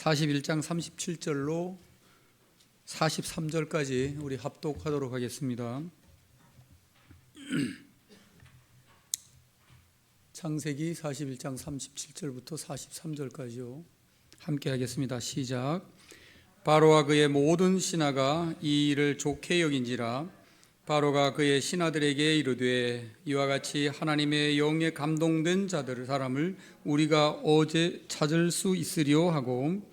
41장 37절로 43절까지 우리 합독하도록 하겠습니다. 창세기 41장 37절부터 43절까지요. 함께 하겠습니다. 시작. 바로와 그의 모든 신하가 이 일을 좋게 여긴지라. 바로가 그의 신하들에게 이르되 이와 같이 하나님의 영에 감동된 사람을 우리가 어제 찾을 수 있으리요 하고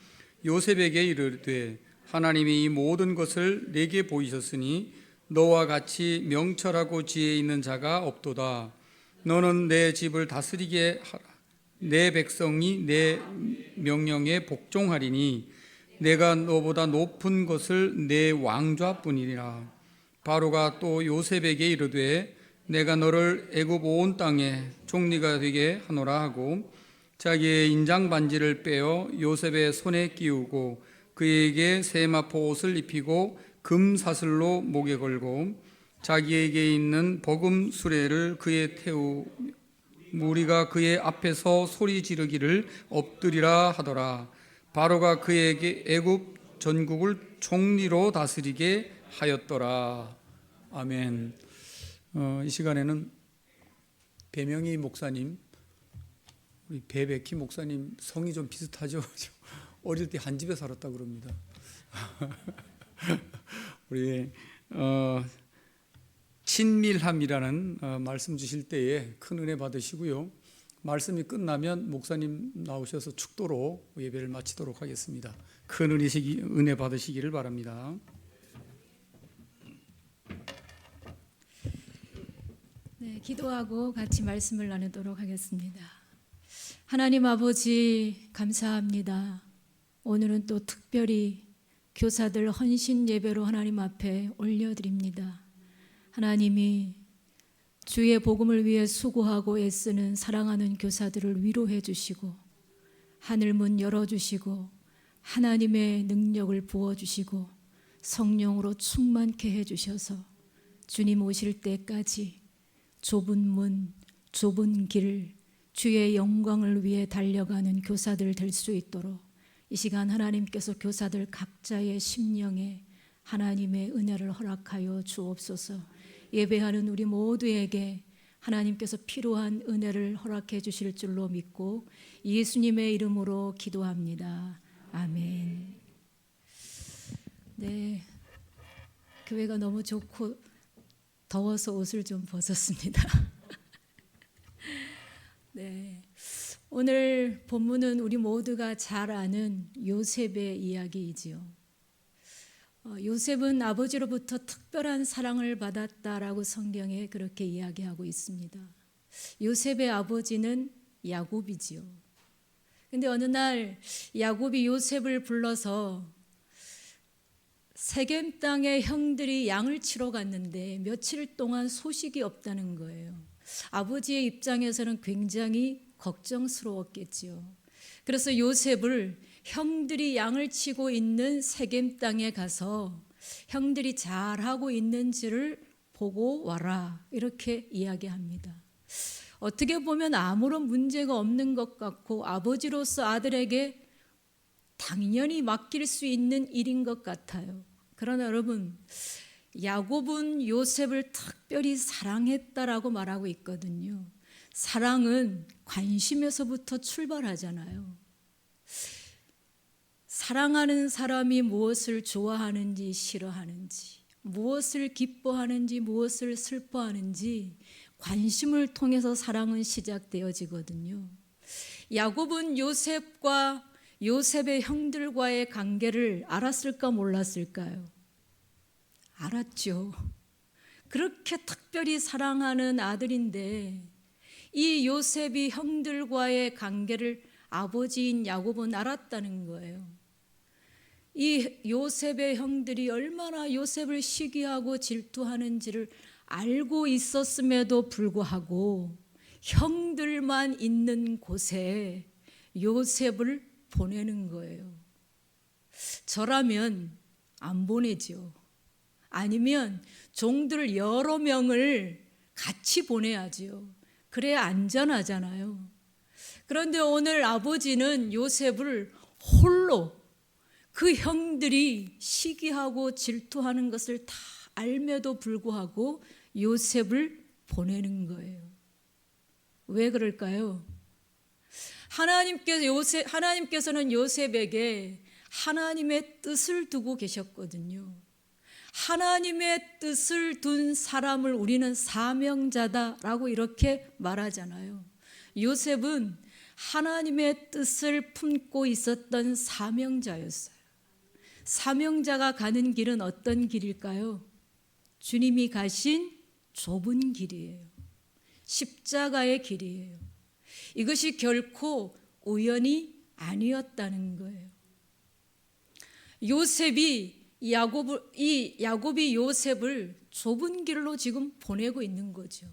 요셉에게 이르되 하나님이 이 모든 것을 내게 보이셨으니 너와 같이 명철하고 지혜 있는 자가 없도다. 너는 내 집을 다스리게 하라. 내 백성이 내 명령에 복종하리니 내가 너보다 높은 것을 내 왕좌뿐이니라. 바로가 또 요셉에게 이르되 내가 너를 애굽 온 땅에 총리가 되게 하노라 하고 자기의 인장 반지를 빼어 요셉의 손에 끼우고 그에게 세마포 옷을 입히고 금 사슬로 목에 걸고 자기에게 있는 버금 수레를 그에 태우며 무리가 그의 앞에서 소리 지르기를 엎드리라 하더라. 바로가 그에게 애굽 전국을 총리로 다스리게 하였더라. 아멘. 이 시간에는 배명희 목사님, 우리 배백희 목사님 성이 좀 비슷하죠? 어릴 때 한 집에 살았다 그럽니다. 우리 친밀함이라는 말씀 주실 때에 큰 은혜 받으시고요. 말씀이 끝나면 목사님 나오셔서 축도로 예배를 마치도록 하겠습니다. 큰 은혜 받으시기를 바랍니다. 네, 기도하고 같이 말씀을 나누도록 하겠습니다. 하나님 아버지 감사합니다. 오늘은 또 특별히 교사들 헌신 예배로 하나님 앞에 올려드립니다. 하나님이 주의 복음을 위해 수고하고 애쓰는 사랑하는 교사들을 위로해 주시고 하늘문 열어주시고 하나님의 능력을 부어주시고 성령으로 충만케 해주셔서 주님 오실 때까지 좁은 문, 좁은 길, 주의 영광을 위해 달려가는 교사들 될 수 있도록 이 시간 하나님께서 교사들 각자의 심령에 하나님의 은혜를 허락하여 주옵소서. 예배하는 우리 모두에게 하나님께서 필요한 은혜를 허락해 주실 줄로 믿고 예수님의 이름으로 기도합니다. 아멘. 네, 교회가 너무 좋고 더워서 옷을 좀 벗었습니다. 네, 오늘 본문은 우리 모두가 잘 아는 요셉의 이야기이지요. 요셉은 아버지로부터 특별한 사랑을 받았다라고 성경에 그렇게 이야기하고 있습니다. 요셉의 아버지는 야곱이지요. 근데 어느 날 야곱이 요셉을 불러서 세겜 땅에 형들이 양을 치러 갔는데 며칠 동안 소식이 없다는 거예요. 아버지의 입장에서는 굉장히 걱정스러웠겠지요. 그래서 요셉을 형들이 양을 치고 있는 세겜 땅에 가서 형들이 잘하고 있는지를 보고 와라 이렇게 이야기합니다. 어떻게 보면 아무런 문제가 없는 것 같고 아버지로서 아들에게 당연히 맡길 수 있는 일인 것 같아요. 그러나 여러분, 야곱은 요셉을 특별히 사랑했다라고 말하고 있거든요. 사랑은 관심에서부터 출발하잖아요. 사랑하는 사람이 무엇을 좋아하는지 싫어하는지, 무엇을 기뻐하는지 무엇을 슬퍼하는지 관심을 통해서 사랑은 시작되어지거든요. 야곱은 요셉의 형들과의 관계를 알았을까 몰랐을까요? 알았죠. 그렇게 특별히 사랑하는 아들인데 이 요셉이 형들과의 관계를 아버지인 야곱은 알았다는 거예요. 이 요셉의 형들이 얼마나 요셉을 시기하고 질투하는지를 알고 있었음에도 불구하고 형들만 있는 곳에 요셉을 보내는 거예요. 저라면 안 보내죠. 아니면 종들 여러 명을 같이 보내야죠. 그래야 안전하잖아요. 그런데 오늘 아버지는 요셉을 홀로 그 형들이 시기하고 질투하는 것을 다 알매도 불구하고 요셉을 보내는 거예요. 왜 그럴까요? 하나님께서는 요셉에게 하나님의 뜻을 두고 계셨거든요. 하나님의 뜻을 둔 사람을 우리는 사명자다라고 이렇게 말하잖아요. 요셉은 하나님의 뜻을 품고 있었던 사명자였어요. 사명자가 가는 길은 어떤 길일까요? 주님이 가신 좁은 길이에요. 십자가의 길이에요. 이것이 결코 우연이 아니었다는 거예요. 야곱이 요셉을 좁은 길로 지금 보내고 있는 거죠.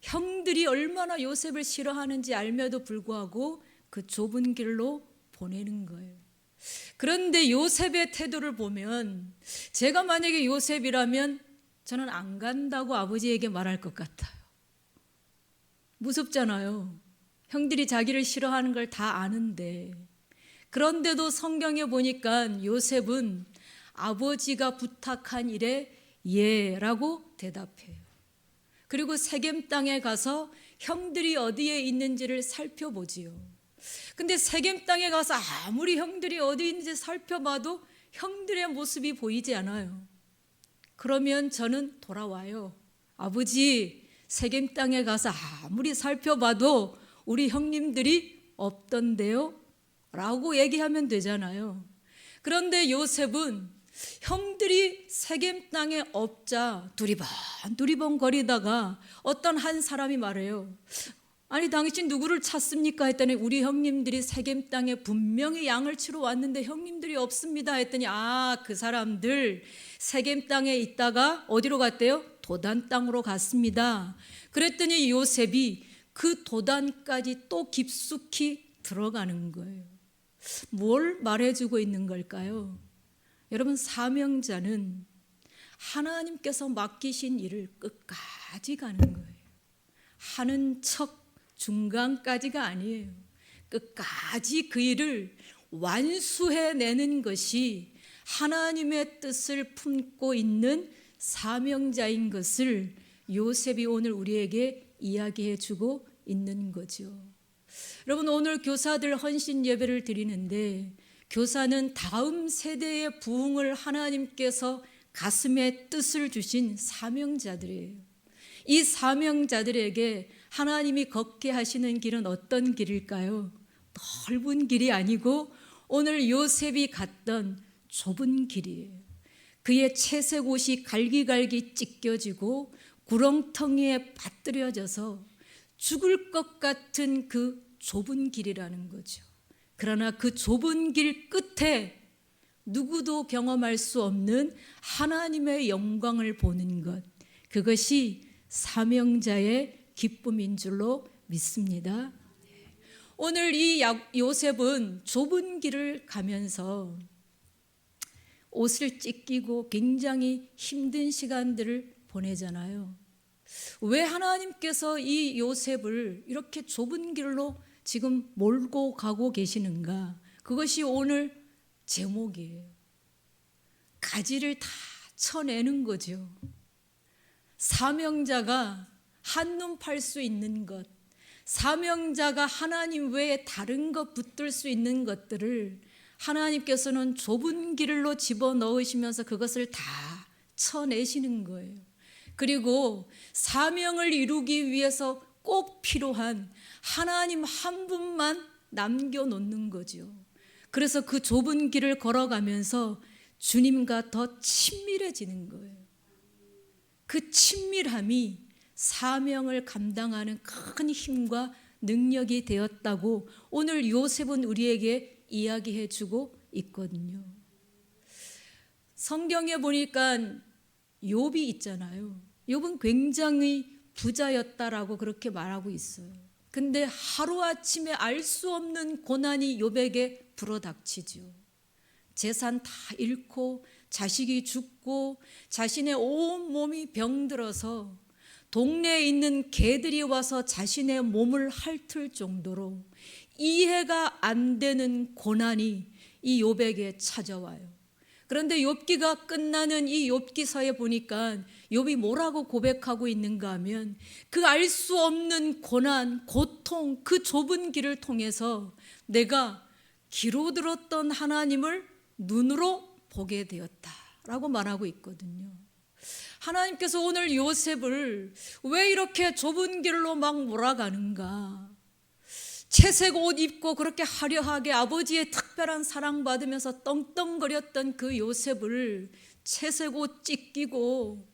형들이 얼마나 요셉을 싫어하는지 알며도 불구하고 그 좁은 길로 보내는 거예요. 그런데 요셉의 태도를 보면 제가 만약에 요셉이라면 저는 안 간다고 아버지에게 말할 것 같아요. 무섭잖아요. 형들이 자기를 싫어하는 걸 다 아는데. 그런데도 성경에 보니까 요셉은 아버지가 부탁한 일에 예라고 대답해요. 그리고 세겜 땅에 가서 형들이 어디에 있는지를 살펴보지요. 근데 세겜 땅에 가서 아무리 형들이 어디 있는지 살펴봐도 형들의 모습이 보이지 않아요. 그러면 저는 돌아와요. 아버지, 세겜 땅에 가서 아무리 살펴봐도 우리 형님들이 없던데요? 라고 얘기하면 되잖아요. 그런데 요셉은 형들이 세겜 땅에 없자 두리번 거리다가 어떤 한 사람이 말해요. 아니 당신 누구를 찾습니까? 했더니 우리 형님들이 세겜 땅에 분명히 양을 치러 왔는데 형님들이 없습니다. 했더니 그 사람들 세겜 땅에 있다가 어디로 갔대요? 도단 땅으로 갔습니다. 그랬더니 요셉이 그 도단까지 또 깊숙이 들어가는 거예요. 뭘 말해주고 있는 걸까요? 여러분, 사명자는 하나님께서 맡기신 일을 끝까지 가는 거예요. 하는 척 중간까지가 아니에요. 끝까지 그 일을 완수해내는 것이 하나님의 뜻을 품고 있는 사명자인 것을 요셉이 오늘 우리에게 이야기해 주고 있는 거죠. 여러분, 오늘 교사들 헌신 예배를 드리는데 교사는 다음 세대의 부흥을 하나님께서 가슴에 뜻을 주신 사명자들이에요. 이 사명자들에게 하나님이 걷게 하시는 길은 어떤 길일까요? 넓은 길이 아니고 오늘 요셉이 갔던 좁은 길이에요. 그의 채색 옷이 갈기갈기 찢겨지고 구렁텅이에 빠뜨려져서 죽을 것 같은 그 좁은 길이라는 거죠. 그러나 그 좁은 길 끝에 누구도 경험할 수 없는 하나님의 영광을 보는 것, 그것이 사명자의 기쁨인 줄로 믿습니다. 오늘 이 요셉은 좁은 길을 가면서 옷을 찢기고 굉장히 힘든 시간들을 보내잖아요. 왜 하나님께서 이 요셉을 이렇게 좁은 길로 지금 몰고 가고 계시는가? 그것이 오늘 제목이에요. 가지를 다 쳐내는 거죠. 사명자가 한눈 팔 수 있는 것, 사명자가 하나님 외에 다른 것 붙들 수 있는 것들을 하나님께서는 좁은 길로 집어넣으시면서 그것을 다 쳐내시는 거예요. 그리고 사명을 이루기 위해서 꼭 필요한 하나님 한 분만 남겨놓는 거죠. 그래서 그 좁은 길을 걸어가면서 주님과 더 친밀해지는 거예요. 그 친밀함이 사명을 감당하는 큰 힘과 능력이 되었다고 오늘 요셉은 우리에게 이야기해 주고 있거든요. 성경에 보니까 욥이 있잖아요. 욥은 굉장히 부자였다라고 그렇게 말하고 있어요. 근데 하루아침에 알 수 없는 고난이 욥에게 불어닥치죠. 재산 다 잃고 자식이 죽고 자신의 온 몸이 병들어서 동네에 있는 개들이 와서 자신의 몸을 핥을 정도로 이해가 안 되는 고난이 이 욥에게 찾아와요. 그런데 욥기가 끝나는 이 욥기서에 보니까 욥이 뭐라고 고백하고 있는가 하면 그 알 수 없는 고난, 고통, 그 좁은 길을 통해서 내가 귀로 들었던 하나님을 눈으로 보게 되었다라고 말하고 있거든요. 하나님께서 오늘 요셉을 왜 이렇게 좁은 길로 막 몰아가는가? 채색 옷 입고 그렇게 화려하게 아버지의 특별한 사랑받으면서 떵떵거렸던 그 요셉을 채색 옷 찢기고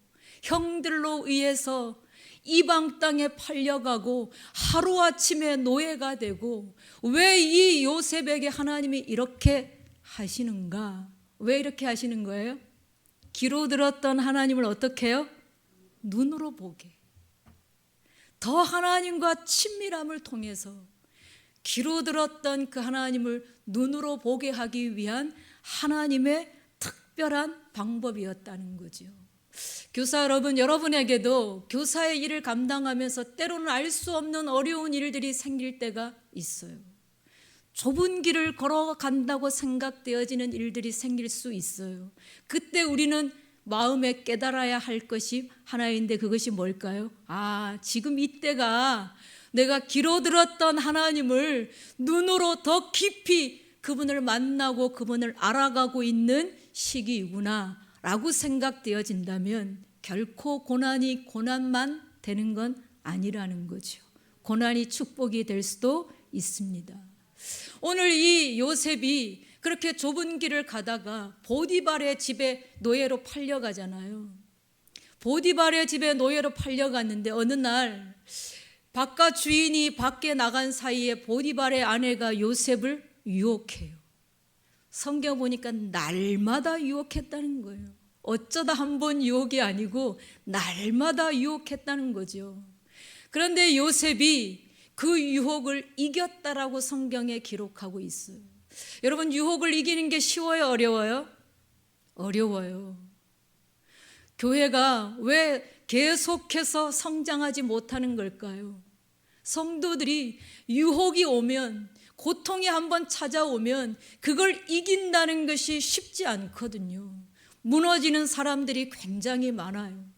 형들로 의해서 이방 땅에 팔려가고 하루아침에 노예가 되고 왜 이 요셉에게 하나님이 이렇게 하시는가? 왜 이렇게 하시는 거예요? 귀로 들었던 하나님을 어떻게 해요? 눈으로 보게. 더 하나님과 친밀함을 통해서 귀로 들었던 그 하나님을 눈으로 보게 하기 위한 하나님의 특별한 방법이었다는 거죠. 교사 여러분, 여러분에게도 교사의 일을 감당하면서 때로는 알 수 없는 어려운 일들이 생길 때가 있어요. 좁은 길을 걸어간다고 생각되어지는 일들이 생길 수 있어요. 그때 우리는 마음에 깨달아야 할 것이 하나인데 그것이 뭘까요? 지금 이때가 내가 귀로 들었던 하나님을 눈으로 더 깊이 그분을 만나고 그분을 알아가고 있는 시기이구나 라고 생각되어진다면 결코 고난이 고난만 되는 건 아니라는 거죠. 고난이 축복이 될 수도 있습니다. 오늘 이 요셉이 그렇게 좁은 길을 가다가 보디발의 집에 노예로 팔려가잖아요. 보디발의 집에 노예로 팔려갔는데 어느 날 바깥 주인이 밖에 나간 사이에 보디발의 아내가 요셉을 유혹해요. 성경 보니까 날마다 유혹했다는 거예요. 어쩌다 한 번 유혹이 아니고 날마다 유혹했다는 거죠. 그런데 요셉이 그 유혹을 이겼다라고 성경에 기록하고 있어요. 여러분, 유혹을 이기는 게 쉬워요, 어려워요? 어려워요. 교회가 왜 계속해서 성장하지 못하는 걸까요? 성도들이 유혹이 오면, 고통이 한번 찾아오면 그걸 이긴다는 것이 쉽지 않거든요. 무너지는 사람들이 굉장히 많아요.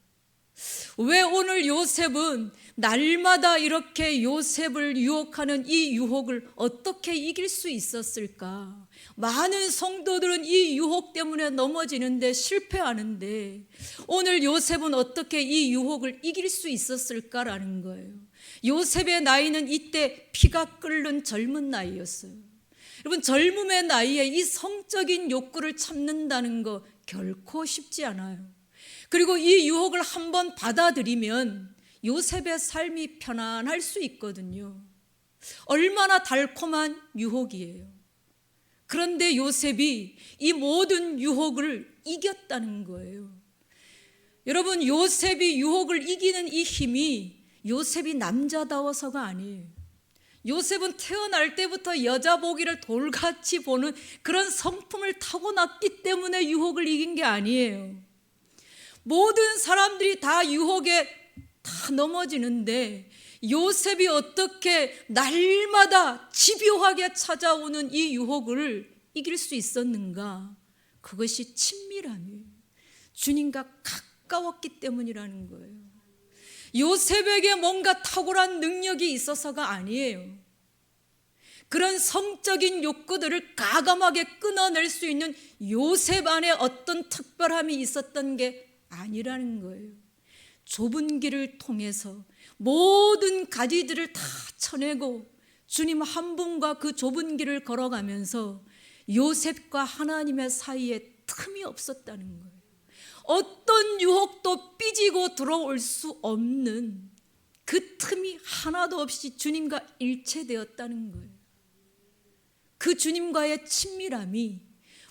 왜 오늘 요셉은 날마다 이렇게 요셉을 유혹하는 이 유혹을 어떻게 이길 수 있었을까? 많은 성도들은 이 유혹 때문에 넘어지는데 실패하는데 오늘 요셉은 어떻게 이 유혹을 이길 수 있었을까라는 거예요. 요셉의 나이는 이때 피가 끓는 젊은 나이였어요. 여러분, 젊음의 나이에 이 성적인 욕구를 참는다는 거 결코 쉽지 않아요. 그리고 이 유혹을 한번 받아들이면 요셉의 삶이 편안할 수 있거든요. 얼마나 달콤한 유혹이에요. 그런데 요셉이 이 모든 유혹을 이겼다는 거예요. 여러분, 요셉이 유혹을 이기는 이 힘이 요셉이 남자다워서가 아니에요. 요셉은 태어날 때부터 여자 보기를 돌같이 보는 그런 성품을 타고났기 때문에 유혹을 이긴 게 아니에요. 모든 사람들이 다 유혹에 다 넘어지는데 요셉이 어떻게 날마다 집요하게 찾아오는 이 유혹을 이길 수 있었는가? 그것이 친밀함이에요. 주님과 가까웠기 때문이라는 거예요. 요셉에게 뭔가 탁월한 능력이 있어서가 아니에요. 그런 성적인 욕구들을 가감하게 끊어낼 수 있는 요셉 안에 어떤 특별함이 있었던 게 아니라는 거예요. 좁은 길을 통해서 모든 가지들을 다 쳐내고 주님 한 분과 그 좁은 길을 걸어가면서 요셉과 하나님의 사이에 틈이 없었다는 거예요. 어떤 유혹도 삐지고 들어올 수 없는 그 틈이 하나도 없이 주님과 일체되었다는 거예요. 그 주님과의 친밀함이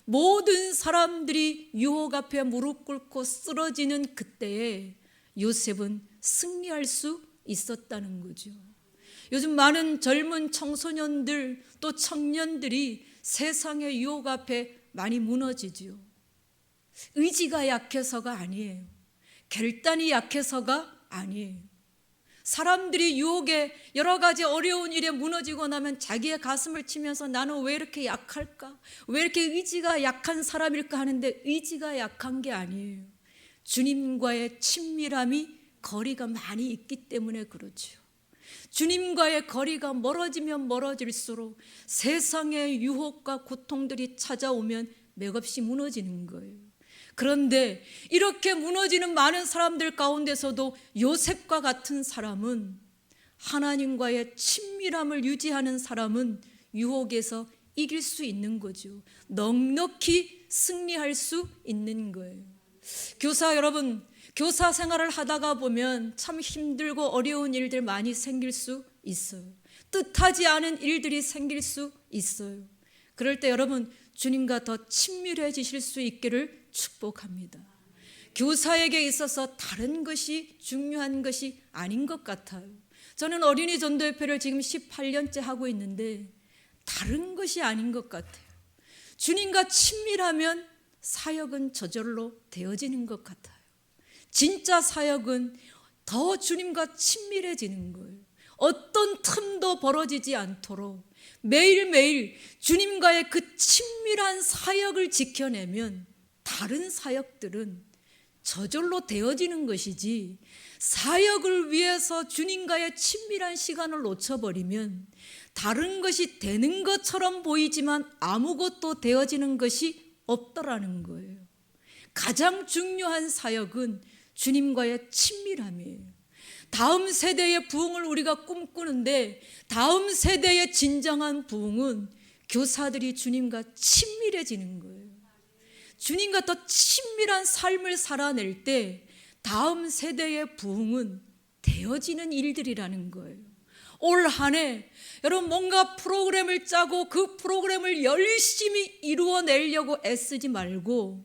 모든 사람들이 유혹 앞에 무릎 꿇고 쓰러지는 그때에 요셉은 승리할 수 있었다는 거죠. 요즘 많은 젊은 청소년들 또 청년들이 세상의 유혹 앞에 많이 무너지죠. 의지가 약해서가 아니에요. 결단이 약해서가 아니에요. 사람들이 유혹에 여러 가지 어려운 일에 무너지고 나면 자기의 가슴을 치면서 나는 왜 이렇게 약할까? 왜 이렇게 의지가 약한 사람일까 하는데 의지가 약한 게 아니에요. 주님과의 친밀함이 거리가 많이 있기 때문에 그렇죠. 주님과의 거리가 멀어지면 멀어질수록 세상의 유혹과 고통들이 찾아오면 맥없이 무너지는 거예요. 그런데 이렇게 무너지는 많은 사람들 가운데서도 요셉과 같은 사람은, 하나님과의 친밀함을 유지하는 사람은 유혹에서 이길 수 있는 거죠. 넉넉히 승리할 수 있는 거예요. 교사 여러분, 교사 생활을 하다가 보면 참 힘들고 어려운 일들 많이 생길 수 있어요. 뜻하지 않은 일들이 생길 수 있어요. 그럴 때 여러분, 주님과 더 친밀해지실 수 있기를 축복합니다. 교사에게 있어서 다른 것이 중요한 것이 아닌 것 같아요. 저는 어린이 전도협회를 지금 18년째 하고 있는데 다른 것이 아닌 것 같아요. 주님과 친밀하면 사역은 저절로 되어지는 것 같아요. 진짜 사역은 더 주님과 친밀해지는 거예요. 어떤 틈도 벌어지지 않도록 매일매일 주님과의 그 친밀한 사역을 지켜내면 다른 사역들은 저절로 되어지는 것이지, 사역을 위해서 주님과의 친밀한 시간을 놓쳐버리면 다른 것이 되는 것처럼 보이지만 아무것도 되어지는 것이 없더라는 거예요. 가장 중요한 사역은 주님과의 친밀함이에요. 다음 세대의 부흥을 우리가 꿈꾸는데 다음 세대의 진정한 부흥은 교사들이 주님과 친밀해지는 거예요. 주님과 더 친밀한 삶을 살아낼 때 다음 세대의 부흥은 되어지는 일들이라는 거예요. 올 한 해 여러분 뭔가 프로그램을 짜고 그 프로그램을 열심히 이루어내려고 애쓰지 말고,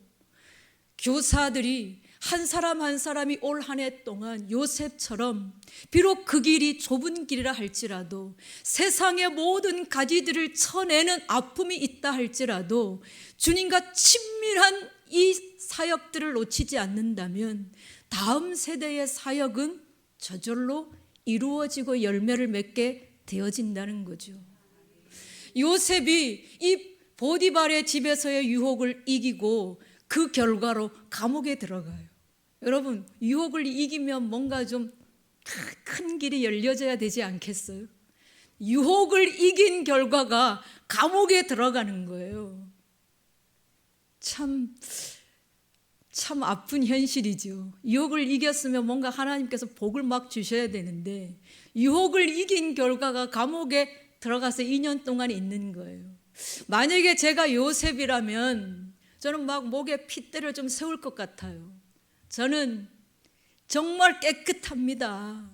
교사들이 한 사람 한 사람이 올 한 해 동안 요셉처럼 비록 그 길이 좁은 길이라 할지라도, 세상의 모든 가지들을 쳐내는 아픔이 있다 할지라도 주님과 친밀한 이 사역들을 놓치지 않는다면 다음 세대의 사역은 저절로 이루어지고 열매를 맺게 되어진다는 거죠. 요셉이 이 보디발의 집에서의 유혹을 이기고 그 결과로 감옥에 들어가요. 여러분, 유혹을 이기면 뭔가 좀 큰 길이 열려져야 되지 않겠어요? 유혹을 이긴 결과가 감옥에 들어가는 거예요. 참 아픈 현실이죠. 유혹을 이겼으면 뭔가 하나님께서 복을 막 주셔야 되는데 유혹을 이긴 결과가 감옥에 들어가서 2년 동안 있는 거예요. 만약에 제가 요셉이라면 저는 막 목에 핏대를 좀 세울 것 같아요. 저는 정말 깨끗합니다.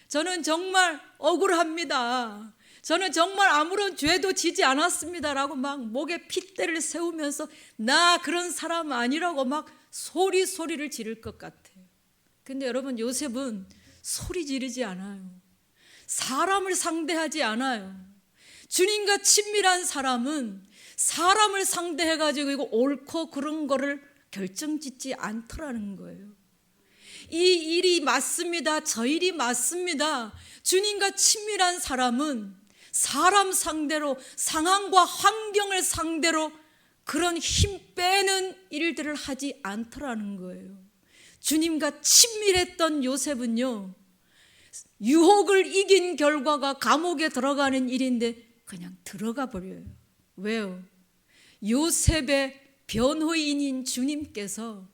저는 정말 억울합니다. 저는 정말 아무런 죄도 지지 않았습니다라고 막 목에 핏대를 세우면서 나 그런 사람 아니라고 막 소리를 지를 것 같아요. 근데 여러분, 요셉은 소리 지르지 않아요. 사람을 상대하지 않아요. 주님과 친밀한 사람은 사람을 상대해가지고 이거 옳고 그런 거를 결정짓지 않더라는 거예요. 이 일이 맞습니다. 저 일이 맞습니다. 주님과 친밀한 사람은 사람 상대로, 상황과 환경을 상대로 그런 힘 빼는 일들을 하지 않더라는 거예요. 주님과 친밀했던 요셉은요, 유혹을 이긴 결과가 감옥에 들어가는 일인데 그냥 들어가 버려요. 왜요? 요셉의 변호인인 주님께서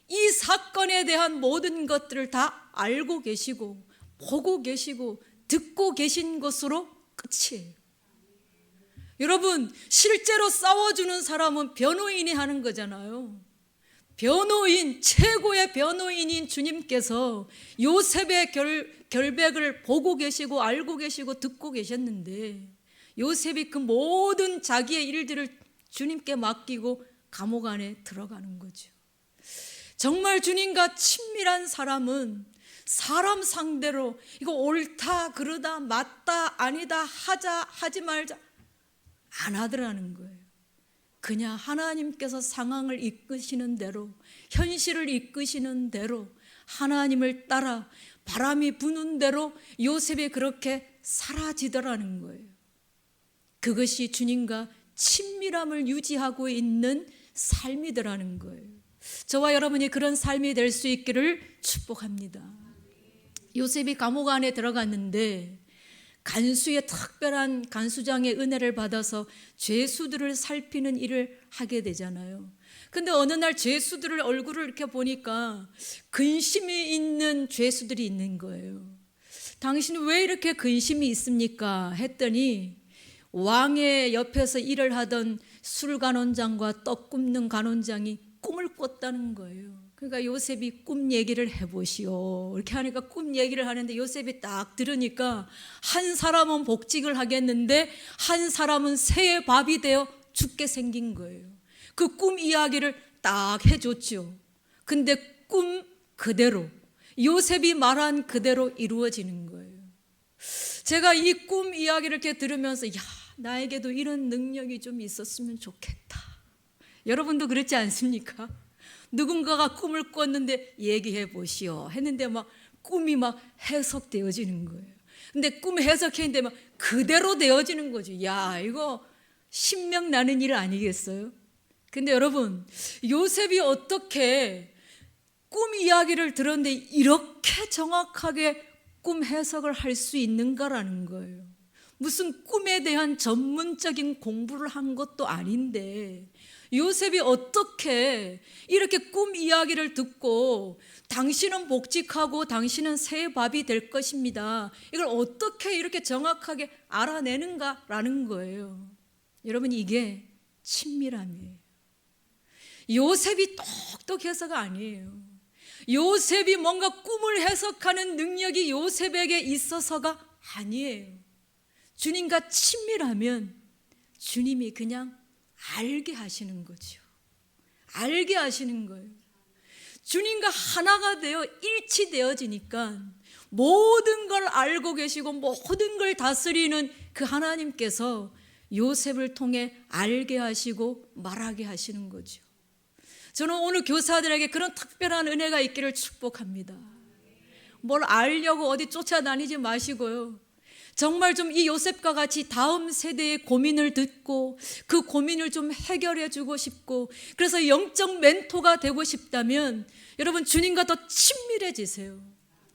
이 사건에 대한 모든 것들을 다 알고 계시고 보고 계시고 듣고 계신 것으로 끝이에요. 여러분, 실제로 싸워주는 사람은 변호인이 하는 거잖아요. 변호인, 최고의 변호인인 주님께서 요셉의 결백을 보고 계시고 알고 계시고 듣고 계셨는데 요셉이 그 모든 자기의 일들을 주님께 맡기고 감옥 안에 들어가는 거죠. 정말 주님과 친밀한 사람은 사람 상대로 이거 옳다 그러다 맞다 아니다 하자 하지 말자 안 하더라는 거예요. 그냥 하나님께서 상황을 이끄시는 대로, 현실을 이끄시는 대로 하나님을 따라 바람이 부는 대로 요셉이 그렇게 사라지더라는 거예요. 그것이 주님과 친밀함을 유지하고 있는 삶이더라는 거예요. 저와 여러분이 그런 삶이 될 수 있기를 축복합니다. 요셉이 감옥 안에 들어갔는데 간수의 특별한 간수장의 은혜를 받아서 죄수들을 살피는 일을 하게 되잖아요. 근데 어느 날 죄수들을 얼굴을 이렇게 보니까 근심이 있는 죄수들이 있는 거예요. 당신은 왜 이렇게 근심이 있습니까? 했더니 왕의 옆에서 일을 하던 술간원장과 떡 굽는 간원장이 꿈을 꿨다는 거예요. 그러니까 요셉이 꿈 얘기를 해보시오. 이렇게 하니까 꿈 얘기를 하는데 요셉이 딱 들으니까 한 사람은 복직을 하겠는데 한 사람은 새의 밥이 되어 죽게 생긴 거예요. 그 꿈 이야기를 딱 해줬죠. 근데 꿈 그대로 요셉이 말한 그대로 이루어지는 거예요. 제가 이 꿈 이야기를 이렇게 들으면서 나에게도 이런 능력이 좀 있었으면 좋겠다. 여러분도 그렇지 않습니까? 누군가가 꿈을 꿨는데 얘기해 보시오 했는데 막 꿈이 막 해석되어지는 거예요. 근데 꿈 해석했는데 막 그대로 되어지는 거죠. 이거 신명 나는 일 아니겠어요? 근데 여러분, 요셉이 어떻게 꿈 이야기를 들었는데 이렇게 정확하게 꿈 해석을 할 수 있는가라는 거예요. 무슨 꿈에 대한 전문적인 공부를 한 것도 아닌데 요셉이 어떻게 이렇게 꿈 이야기를 듣고 당신은 복직하고 당신은 새 밥이 될 것입니다. 이걸 어떻게 이렇게 정확하게 알아내는가라는 거예요. 여러분, 이게 친밀함이에요. 요셉이 똑똑해서가 아니에요. 요셉이 뭔가 꿈을 해석하는 능력이 요셉에게 있어서가 아니에요. 주님과 친밀하면 주님이 그냥 알게 하시는 거죠. 알게 하시는 거예요. 주님과 하나가 되어 일치되어지니까 모든 걸 알고 계시고 모든 걸 다스리는 그 하나님께서 요셉을 통해 알게 하시고 말하게 하시는 거죠. 저는 오늘 교사들에게 그런 특별한 은혜가 있기를 축복합니다. 뭘 알려고 어디 쫓아다니지 마시고요. 정말 좀 이 요셉과 같이 다음 세대의 고민을 듣고 그 고민을 좀 해결해 주고 싶고 그래서 영적 멘토가 되고 싶다면 여러분 주님과 더 친밀해지세요.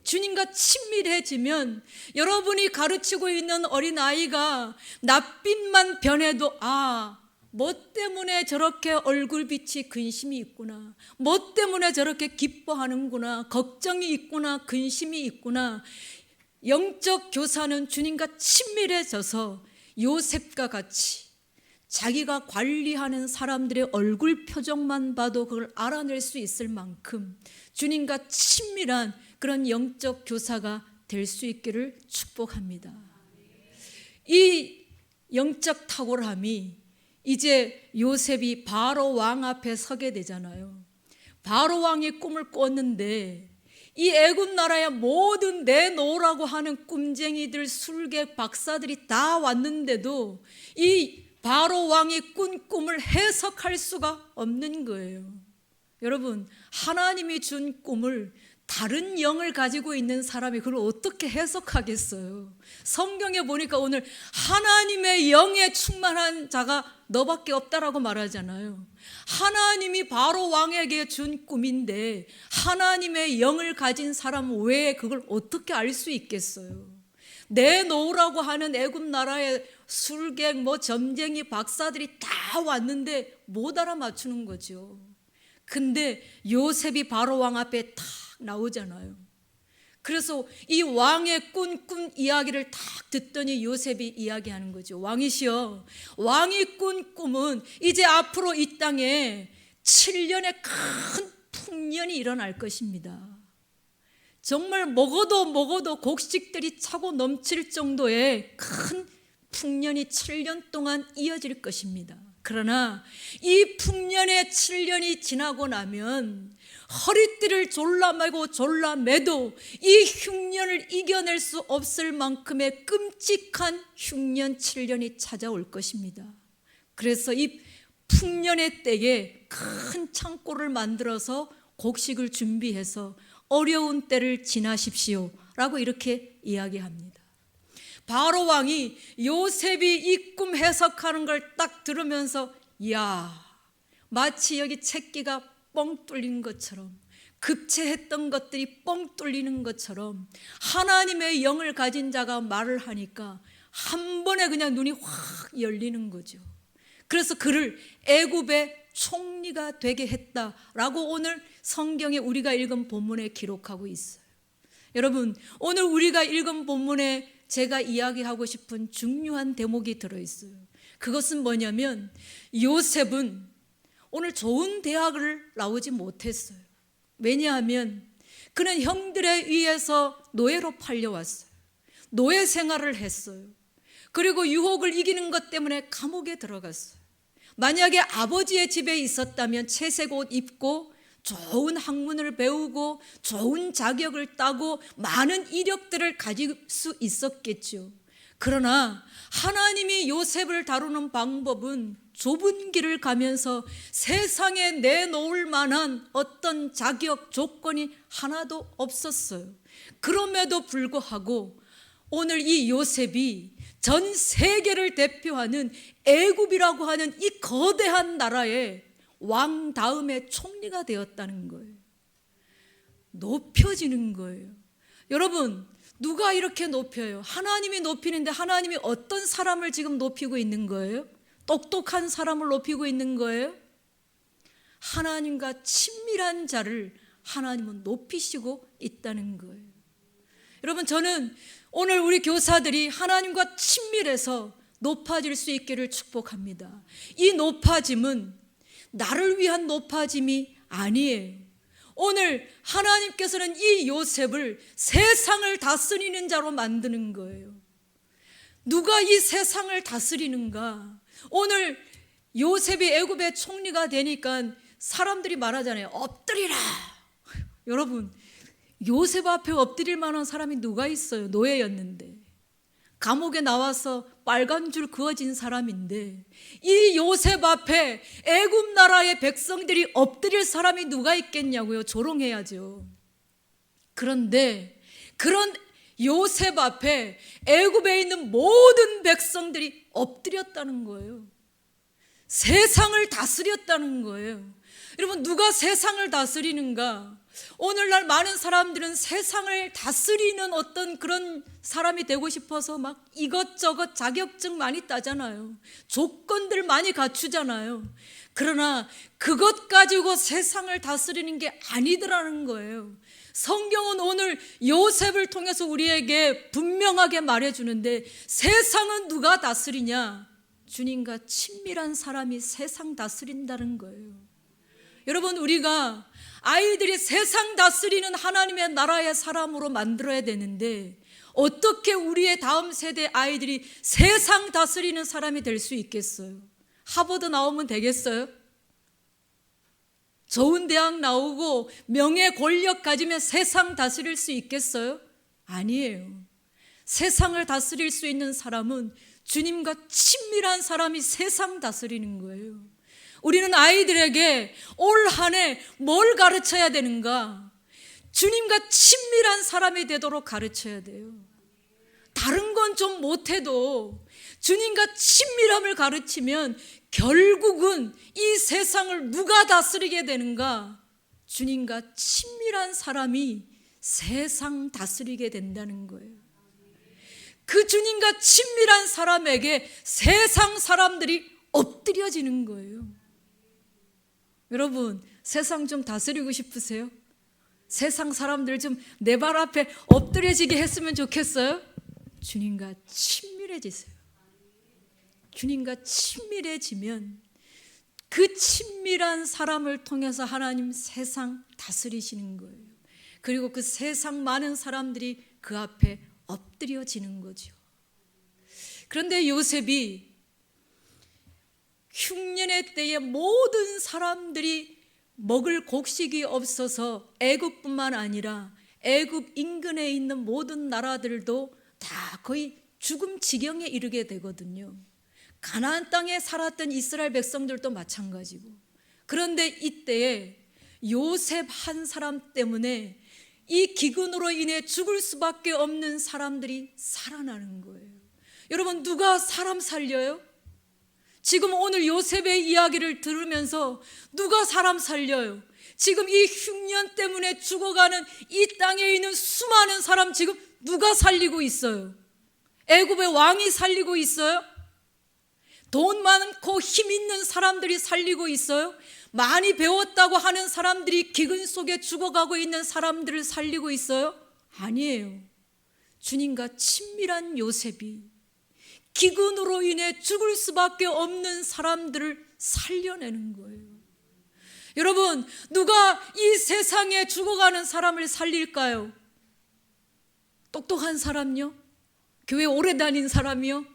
주님과 친밀해지면 여러분이 가르치고 있는 어린아이가 낯빛만 변해도 뭐 때문에 저렇게 얼굴빛이 근심이 있구나. 뭐 때문에 저렇게 기뻐하는구나. 걱정이 있구나. 근심이 있구나. 영적 교사는 주님과 친밀해져서 요셉과 같이 자기가 관리하는 사람들의 얼굴 표정만 봐도 그걸 알아낼 수 있을 만큼 주님과 친밀한 그런 영적 교사가 될 수 있기를 축복합니다. 이 영적 탁월함이 이제 요셉이 바로 왕 앞에 서게 되잖아요. 바로 왕이 꿈을 꿨는데 이 애굽 나라의 모든 내놓으라고 하는 꿈쟁이들, 술객, 박사들이 다 왔는데도 이 바로 왕이 꾼 꿈을 해석할 수가 없는 거예요. 여러분, 하나님이 준 꿈을 다른 영을 가지고 있는 사람이 그걸 어떻게 해석하겠어요? 성경에 보니까 오늘 하나님의 영에 충만한 자가 너밖에 없다라고 말하잖아요. 하나님이 바로 왕에게 준 꿈인데 하나님의 영을 가진 사람 외에 그걸 어떻게 알 수 있겠어요? 내놓으라고 하는 애굽 나라의 술객, 점쟁이, 박사들이 다 왔는데 못 알아맞추는 거죠. 근데 요셉이 바로 왕 앞에 탁 나오잖아요. 그래서 이 왕의 꿈 이야기를 탁 듣더니 요셉이 이야기하는 거죠. 왕이시여, 왕이 꾼 꿈은 이제 앞으로 이 땅에 7년의 큰 풍년이 일어날 것입니다. 정말 먹어도 곡식들이 차고 넘칠 정도의 큰 풍년이 7년 동안 이어질 것입니다. 그러나 이 풍년의 7년이 지나고 나면 허리띠를 졸라매도 이 흉년을 이겨낼 수 없을 만큼의 끔찍한 흉년 7년이 찾아올 것입니다. 그래서 이 풍년의 때에 큰 창고를 만들어서 곡식을 준비해서 어려운 때를 지나십시오 라고 이렇게 이야기합니다. 바로 왕이 요셉이 이 꿈 해석하는 걸 딱 들으면서 이야, 마치 여기 채기가 뻥 뚫린 것처럼, 급체했던 것들이 뻥 뚫리는 것처럼 하나님의 영을 가진 자가 말을 하니까 한 번에 그냥 눈이 확 열리는 거죠. 그래서 그를 애굽의 총리가 되게 했다라고 오늘 성경에 우리가 읽은 본문에 기록하고 있어요. 여러분, 오늘 우리가 읽은 본문에 제가 이야기하고 싶은 중요한 대목이 들어있어요. 그것은 뭐냐면 요셉은 오늘 좋은 대학을 나오지 못했어요. 왜냐하면 그는 형들에 의해서 노예로 팔려왔어요. 노예 생활을 했어요. 그리고 유혹을 이기는 것 때문에 감옥에 들어갔어요. 만약에 아버지의 집에 있었다면 채색 옷 입고 좋은 학문을 배우고 좋은 자격을 따고 많은 이력들을 가질 수 있었겠죠. 그러나 하나님이 요셉을 다루는 방법은 좁은 길을 가면서 세상에 내놓을 만한 어떤 자격 조건이 하나도 없었어요. 그럼에도 불구하고 오늘 이 요셉이 전 세계를 대표하는 애굽이라고 하는 이 거대한 나라의 왕 다음에 총리가 되었다는 거예요. 높여지는 거예요. 여러분, 누가 이렇게 높여요? 하나님이 높이는데 하나님이 어떤 사람을 지금 높이고 있는 거예요? 똑똑한 사람을 높이고 있는 거예요? 하나님과 친밀한 자를 하나님은 높이시고 있다는 거예요. 여러분, 저는 오늘 우리 교사들이 하나님과 친밀해서 높아질 수 있기를 축복합니다. 이 높아짐은 나를 위한 높아짐이 아니에요. 오늘 하나님께서는 이 요셉을 세상을 다스리는 자로 만드는 거예요. 누가 이 세상을 다스리는가? 오늘 요셉이 애굽의 총리가 되니까 사람들이 말하잖아요. 엎드리라. 여러분, 요셉 앞에 엎드릴 만한 사람이 누가 있어요? 노예였는데, 감옥에 나와서 빨간 줄 그어진 사람인데, 이 요셉 앞에 애굽 나라의 백성들이 엎드릴 사람이 누가 있겠냐고요? 조롱해야죠. 그런데 그런 요셉 앞에 애굽에 있는 모든 백성들이 엎드렸다는 거예요. 세상을 다스렸다는 거예요. 여러분, 누가 세상을 다스리는가? 오늘날 많은 사람들은 세상을 다스리는 어떤 그런 사람이 되고 싶어서 막 이것저것 자격증 많이 따잖아요. 조건들 많이 갖추잖아요. 그러나 그것 가지고 세상을 다스리는 게 아니더라는 거예요. 성경은 오늘 요셉을 통해서 우리에게 분명하게 말해주는데, 세상은 누가 다스리냐? 주님과 친밀한 사람이 세상 다스린다는 거예요. 여러분, 우리가 아이들이 세상 다스리는 하나님의 나라의 사람으로 만들어야 되는데, 어떻게 우리의 다음 세대 아이들이 세상 다스리는 사람이 될 수 있겠어요? 하버드 나오면 되겠어요? 좋은 대학 나오고 명예 권력 가지면 세상 다스릴 수 있겠어요? 아니에요. 세상을 다스릴 수 있는 사람은 주님과 친밀한 사람이 세상 다스리는 거예요. 우리는 아이들에게 올 한 해 뭘 가르쳐야 되는가? 주님과 친밀한 사람이 되도록 가르쳐야 돼요. 다른 건 좀 못해도 주님과 친밀함을 가르치면 결국은 이 세상을 누가 다스리게 되는가? 주님과 친밀한 사람이 세상 다스리게 된다는 거예요. 그 주님과 친밀한 사람에게 세상 사람들이 엎드려지는 거예요. 여러분, 세상 좀 다스리고 싶으세요? 세상 사람들 좀 내 발 앞에 엎드려지게 했으면 좋겠어요? 주님과 친밀해지세요. 주님과 친밀해지면 그 친밀한 사람을 통해서 하나님 세상 다스리시는 거예요. 그리고 그 세상 많은 사람들이 그 앞에 엎드려지는 거죠. 그런데 요셉이 흉년의 때에 모든 사람들이 먹을 곡식이 없어서 애굽뿐만 아니라 애굽 인근에 있는 모든 나라들도 다 거의 죽음 지경에 이르게 되거든요. 가나안 땅에 살았던 이스라엘 백성들도 마찬가지고. 그런데 이때에 요셉 한 사람 때문에 이 기근으로 인해 죽을 수밖에 없는 사람들이 살아나는 거예요. 여러분, 누가 사람 살려요? 지금 오늘 요셉의 이야기를 들으면서 누가 사람 살려요? 지금 이 흉년 때문에 죽어가는 이 땅에 있는 수많은 사람 지금 누가 살리고 있어요? 애굽의 왕이 살리고 있어요? 돈 많고 힘 있는 사람들이 살리고 있어요? 많이 배웠다고 하는 사람들이 기근 속에 죽어가고 있는 사람들을 살리고 있어요? 아니에요. 주님과 친밀한 요셉이 기근으로 인해 죽을 수밖에 없는 사람들을 살려내는 거예요. 여러분, 누가 이 세상에 죽어가는 사람을 살릴까요? 똑똑한 사람요? 교회 오래 다닌 사람이요?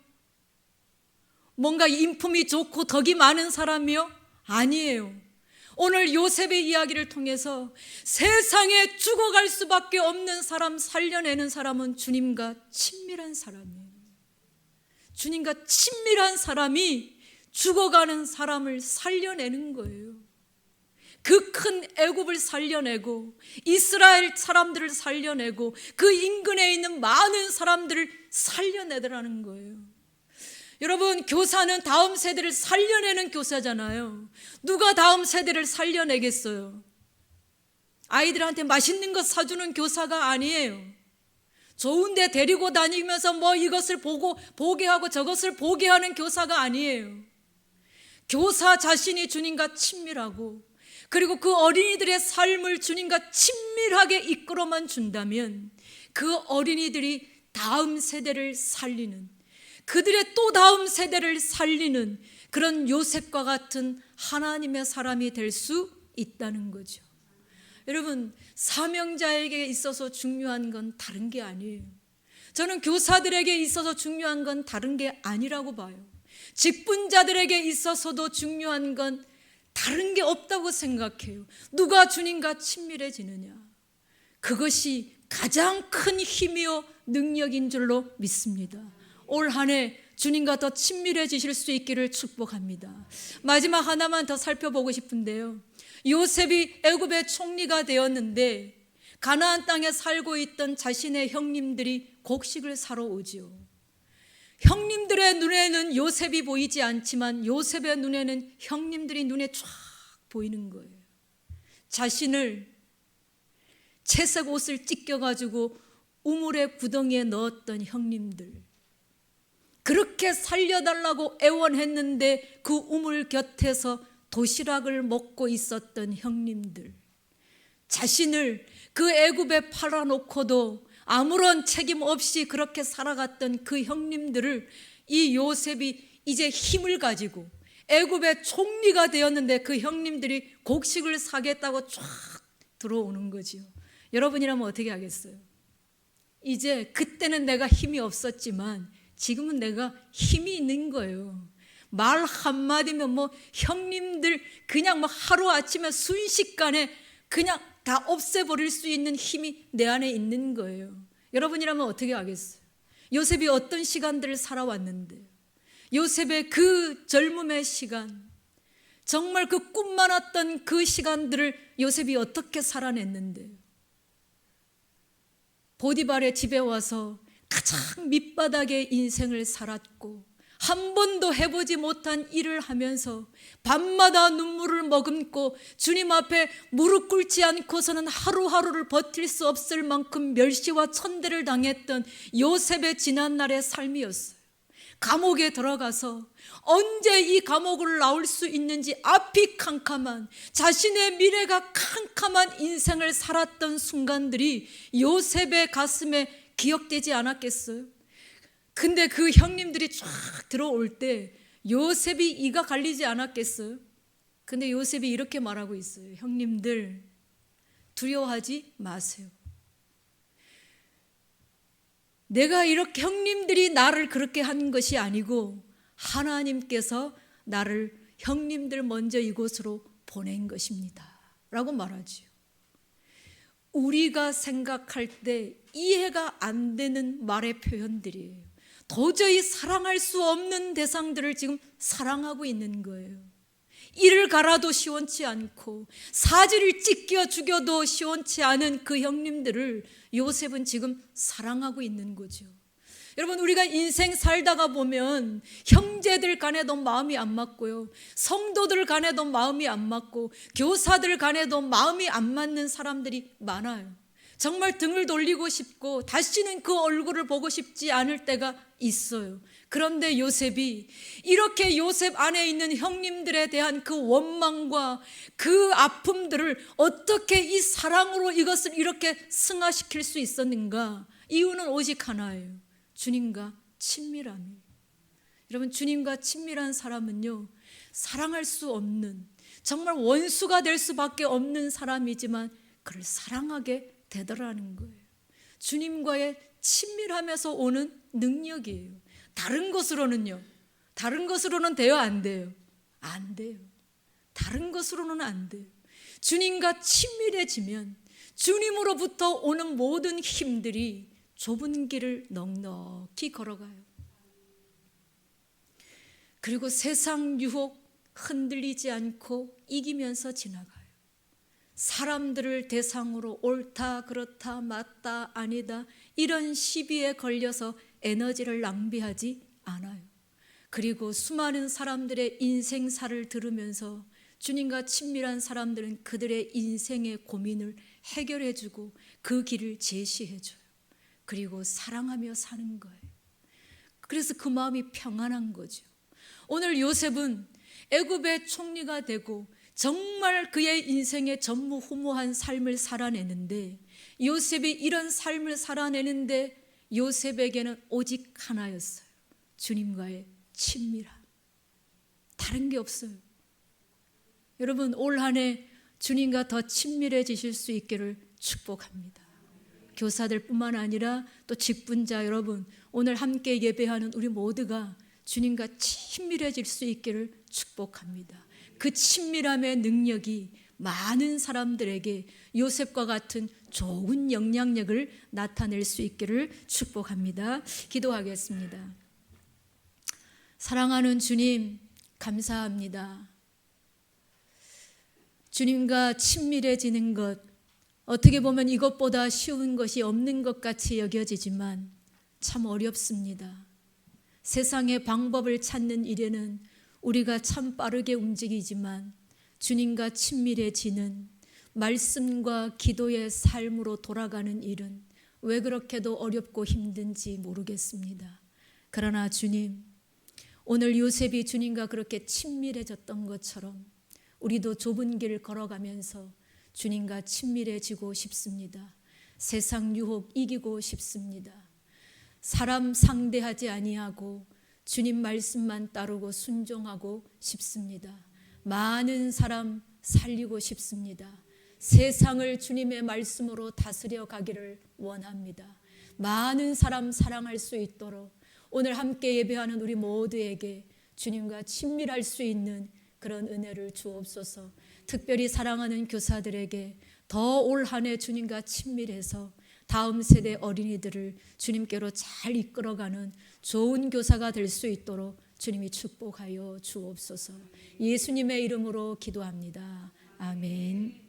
뭔가 인품이 좋고 덕이 많은 사람이요? 아니에요. 오늘 요셉의 이야기를 통해서 세상에 죽어갈 수밖에 없는 사람 살려내는 사람은 주님과 친밀한 사람이에요. 주님과 친밀한 사람이 죽어가는 사람을 살려내는 거예요. 그 큰 애굽을 살려내고 이스라엘 사람들을 살려내고 그 인근에 있는 많은 사람들을 살려내더라는 거예요. 여러분, 교사는 다음 세대를 살려내는 교사잖아요. 누가 다음 세대를 살려내겠어요? 아이들한테 맛있는 것 사주는 교사가 아니에요. 좋은 데 데리고 다니면서 뭐 이것을 보게 하고 저것을 보게 하는 교사가 아니에요. 교사 자신이 주님과 친밀하고 그리고 그 어린이들의 삶을 주님과 친밀하게 이끌어만 준다면 그 어린이들이 다음 세대를 살리는, 그들의 또 다음 세대를 살리는 그런 요셉과 같은 하나님의 사람이 될 수 있다는 거죠. 여러분, 사명자에게 있어서 중요한 건 다른 게 아니에요. 저는 교사들에게 있어서 중요한 건 다른 게 아니라고 봐요. 직분자들에게 있어서도 중요한 건 다른 게 없다고 생각해요. 누가 주님과 친밀해지느냐, 그것이 가장 큰 힘이요 능력인 줄로 믿습니다. 올 한 해 주님과 더 친밀해지실 수 있기를 축복합니다. 마지막 하나만 더 살펴보고 싶은데요, 요셉이 애굽의 총리가 되었는데 가나안 땅에 살고 있던 자신의 형님들이 곡식을 사러 오지요. 형님들의 눈에는 요셉이 보이지 않지만 요셉의 눈에는 형님들이 눈에 쫙 보이는 거예요. 자신을 채색 옷을 찢겨가지고 우물의 구덩이에 넣었던 형님들, 그렇게 살려달라고 애원했는데 그 우물 곁에서 도시락을 먹고 있었던 형님들, 자신을 그 애굽에 팔아놓고도 아무런 책임 없이 그렇게 살아갔던 그 형님들을 이 요셉이 이제 힘을 가지고 애굽의 총리가 되었는데 그 형님들이 곡식을 사겠다고 쫙 들어오는 거지요. 여러분이라면 어떻게 하겠어요? 이제 그때는 내가 힘이 없었지만 지금은 내가 힘이 있는 거예요. 말 한마디면 뭐 형님들 그냥 뭐 하루아침에 순식간에 그냥 다 없애버릴 수 있는 힘이 내 안에 있는 거예요. 여러분이라면 어떻게 하겠어요? 요셉이 어떤 시간들을 살아왔는데, 요셉의 그 젊음의 시간, 정말 그 꿈 많았던 그 시간들을 요셉이 어떻게 살아냈는데, 보디발의 집에 와서 가장 밑바닥의 인생을 살았고 한 번도 해보지 못한 일을 하면서 밤마다 눈물을 머금고 주님 앞에 무릎 꿇지 않고서는 하루하루를 버틸 수 없을 만큼 멸시와 천대를 당했던 요셉의 지난날의 삶이었어요. 감옥에 들어가서 언제 이 감옥을 나올 수 있는지 앞이 캄캄한, 자신의 미래가 캄캄한 인생을 살았던 순간들이 요셉의 가슴에 기억되지 않았겠어요? 근데 그 형님들이 쫙 들어올 때 요셉이 이가 갈리지 않았겠어요? 근데 요셉이 이렇게 말하고 있어요. 형님들, 두려워하지 마세요. 내가 이렇게, 형님들이 나를 그렇게 한 것이 아니고 하나님께서 나를 형님들 먼저 이곳으로 보낸 것입니다 라고 말하지요. 우리가 생각할 때 이해가 안 되는 말의 표현들이에요. 도저히 사랑할 수 없는 대상들을 지금 사랑하고 있는 거예요. 이를 갈아도 시원치 않고 사지를 찢겨 죽여도 시원치 않은 그 형님들을 요셉은 지금 사랑하고 있는 거죠. 여러분, 우리가 인생 살다가 보면 형제들 간에도 마음이 안 맞고요, 성도들 간에도 마음이 안 맞고, 교사들 간에도 마음이 안 맞는 사람들이 많아요. 정말 등을 돌리고 싶고 다시는 그 얼굴을 보고 싶지 않을 때가 있어요. 그런데 요셉이 이렇게 요셉 안에 있는 형님들에 대한 그 원망과 그 아픔들을 어떻게 이 사랑으로 이것을 이렇게 승화시킬 수 있었는가? 이유는 오직 하나예요. 주님과 친밀함이에요. 여러분, 주님과 친밀한 사람은요, 사랑할 수 없는, 정말 원수가 될 수밖에 없는 사람이지만 그를 사랑하게 되더라는 거예요. 주님과의 친밀함에서 오는 능력이에요. 다른 것으로는요, 다른 것으로는 돼요, 안 돼요? 안 돼요. 다른 것으로는 안 돼요. 주님과 친밀해지면 주님으로부터 오는 모든 힘들이 좁은 길을 넉넉히 걸어가요. 그리고 세상 유혹 흔들리지 않고 이기면서 지나가요. 사람들을 대상으로 옳다, 그렇다, 맞다, 아니다 이런 시비에 걸려서 에너지를 낭비하지 않아요. 그리고 수많은 사람들의 인생사를 들으면서 주님과 친밀한 사람들은 그들의 인생의 고민을 해결해주고 그 길을 제시해줘요. 그리고 사랑하며 사는 거예요. 그래서 그 마음이 평안한 거죠. 오늘 요셉은 애굽의 총리가 되고 정말 그의 인생의 전무후무한 삶을 살아내는데, 요셉이 이런 삶을 살아내는데 요셉에게는 오직 하나였어요. 주님과의 친밀함. 다른 게 없어요. 여러분, 올 한 해 주님과 더 친밀해지실 수 있기를 축복합니다. 교사들 뿐만 아니라 또 직분자 여러분, 오늘 함께 예배하는 우리 모두가 주님과 친밀해질 수 있기를 축복합니다. 그 친밀함의 능력이 많은 사람들에게 요셉과 같은 좋은 영향력을 나타낼 수 있기를 축복합니다. 기도하겠습니다. 사랑하는 주님, 감사합니다. 주님과 친밀해지는 것, 어떻게 보면 이것보다 쉬운 것이 없는 것 같이 여겨지지만 참 어렵습니다. 세상의 방법을 찾는 일에는 우리가 참 빠르게 움직이지만 주님과 친밀해지는 말씀과 기도의 삶으로 돌아가는 일은 왜 그렇게도 어렵고 힘든지 모르겠습니다. 그러나 주님, 오늘 요셉이 주님과 그렇게 친밀해졌던 것처럼 우리도 좁은 길을 걸어가면서 주님과 친밀해지고 싶습니다. 세상 유혹 이기고 싶습니다. 사람 상대하지 아니하고 주님 말씀만 따르고 순종하고 싶습니다. 많은 사람 살리고 싶습니다. 세상을 주님의 말씀으로 다스려 가기를 원합니다. 많은 사람 사랑할 수 있도록 오늘 함께 예배하는 우리 모두에게 주님과 친밀할 수 있는 그런 은혜를 주옵소서. 특별히 사랑하는 교사들에게 더 올 한 해 주님과 친밀해서 다음 세대 어린이들을 주님께로 잘 이끌어가는 좋은 교사가 될 수 있도록 주님이 축복하여 주옵소서. 예수님의 이름으로 기도합니다. 아멘.